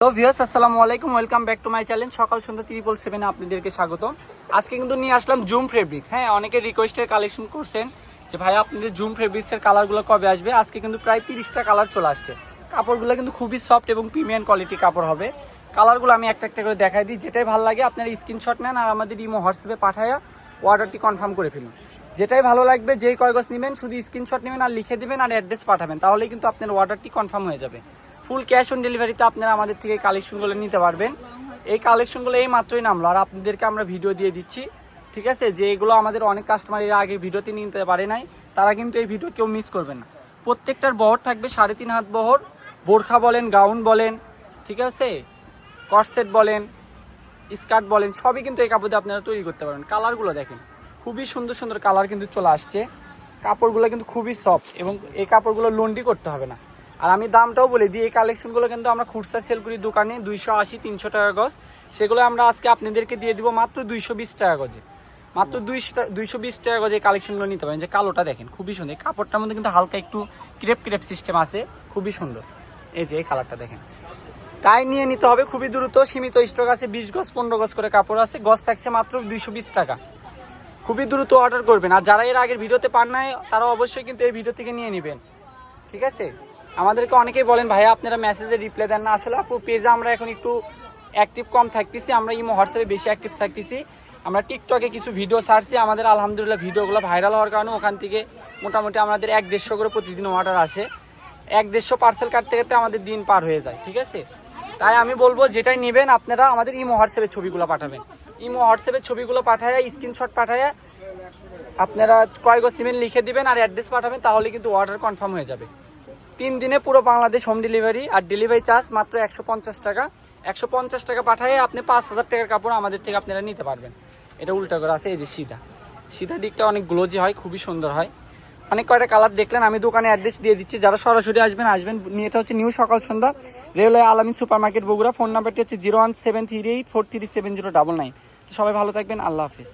Hello viewers, আসসালামু আলাইকুম। Welcome back to my channel সকাল সন্ধ্যা 777 আপনাদেরকে স্বাগত। আজকে কিন্তু নিয়ে আসলাম জুম ফেব্রিক্স। হ্যাঁ, অনেকে রিকোয়েস্টের কালেকশন করছেন যে ভাই আপনাদের জুম ফেব্রিক্সের কালারগুলো কবে আসবে। আজকে কিন্তু প্রায় 30টা কালার চলে আসছে। কাপড়গুলো কিন্তু খুবই সফট এবং প্রিমিয়াম কোয়ালিটির কাপড় হবে। কালারগুলো আমি একটা একটা করে দেখাই দিই, যেটাই ভালো লাগে আপনারা স্ক্রিনশট নেন আর আমাদের ইমো হোয়াটসঅ্যাপে পাঠায়া অর্ডারটি কনফার্ম করে ফেলুন। যেটাই ভালো লাগবে, যেই কয় গজ নেবেন শুধু স্ক্রিনশট নেবেন আর লিখে দেবেন আর অ্যাড্রেস পাঠাবেন, তাহলেই কিন্তু আপনার অর্ডারটি কনফার্ম হয়ে যাবে। ফুল ক্যাশ অন ডেলিভারিতে আপনারা আমাদের থেকে কালেকশনগুলো নিতে পারবেন। এই কালেকশনগুলো এই মাত্রই নামলো আর আপনাদেরকে আমরা ভিডিও দিয়ে দিচ্ছি, ঠিক আছে। যে এগুলো আমাদের অনেক কাস্টমার এর আগে ভিডিওতে নিতে পারে নাই, তারা কিন্তু এই ভিডিও কেউ মিস করবেন না। প্রত্যেকটার বহর থাকবে 3.5 হাত বহর। বোরখা বলেন, গাউন বলেন, ঠিক আছে, কটসেট বলেন, স্কার্ট বলেন, সবই কিন্তু এই কাপড় দিয়ে আপনারা তৈরি করতে পারেন। কালারগুলো দেখেন, খুবই সুন্দর সুন্দর কালার কিন্তু চলে আসছে। কাপড়গুলো কিন্তু খুবই সফট এবং এই কাপড়গুলো লন্ডি করতে হবে না। আর আমি দামটাও বলে দিই, এই কালেকশনগুলো কিন্তু আমরা খুচরা সেল করি দোকানে 280-300 টাকা গজ। সেগুলো আমরা আজকে আপনাদেরকে দিয়ে দিব মাত্র 220 টাকা গজে। মাত্র 220 টাকা গজে এই কালেকশনগুলো নিতে পারেন। যে কালোটা দেখেন, খুবই সুন্দর। এই কাপড়টার মধ্যে কিন্তু হালকা একটু ক্রেপ ক্রেপ সিস্টেম আছে, খুবই সুন্দর। এই যে এই কালারটা দেখেন, তাই নিয়ে নিতে হবে খুবই দ্রুত। সীমিত স্টক আছে, 20 গজ 15 গজ করে কাপড় আছে। গজ থাকছে মাত্র 220 টাকা। খুবই দ্রুত অর্ডার করবেন। আর যারা এর আগের ভিডিওতে পান নাই, তারা অবশ্যই কিন্তু এই ভিডিও থেকে নিয়ে নেবেন, ঠিক আছে। আমাদেরকে অনেকেই বলেন ভাইয়া আপনারা মেসেজে রিপ্লাই দেন না। আসলে আপু পেজে আমরা এখন একটু অ্যাক্টিভ কম থাকতেছি, আমরা ইমো হোয়াটসঅ্যাপে বেশি অ্যাক্টিভ থাকতেছি। আমরা টিকটকে কিছু ভিডিও ছাড়ছি, আমাদের আলহামদুলিল্লাহ ভিডিওগুলো ভাইরাল হওয়ার কারণে ওখান থেকে মোটামুটি আমাদের 1-150 করে প্রতিদিন অর্ডার আসে। 1-150 পার্সেল কাটতে কাটতে আমাদের দিন পার হয়ে যায়, ঠিক আছে। তাই আমি বলবো যেটাই নেবেন আপনারা আমাদের ইমো হোয়াটসঅ্যাপের ছবিগুলো পাঠাবেন। ইমো হোয়াটসঅ্যাপের ছবিগুলো পাঠায়, স্ক্রিনশট পাঠায় আপনারা কয় গজ নেবেন লিখে দিবেন আর অ্যাড্রেস পাঠাবেন, তাহলে কিন্তু অর্ডার কনফার্ম হয়ে যাবে। 3 দিনে পুরো বাংলাদেশ হোম ডেলিভারি। আর ডেলিভারি চার্জ মাত্র 150 টাকা। 150 টাকা পাঠায় আপনি 5000 টাকার কাপড় আমাদের থেকে আপনারা নিতে পারবেন। এটা উল্টা করে আছে, এই যে সিধা দিকটা অনেক গ্লোজি হয়, খুবই সুন্দর হয়। অনেক কয়টা কালার দেখলেন, আমি দোকানে অ্যাড্রেস দিয়ে দিচ্ছি। যারা সরাসরি আসবেন এটা হচ্ছে নিউ সকাল সন্ধ্যা, রেলওয়ে আলামিন সুপার মার্কেট বগুড়া। ফোন নাম্বারটি হচ্ছে 01738437099। সবাই ভালো থাকবেন, আল্লাহ হাফিজ।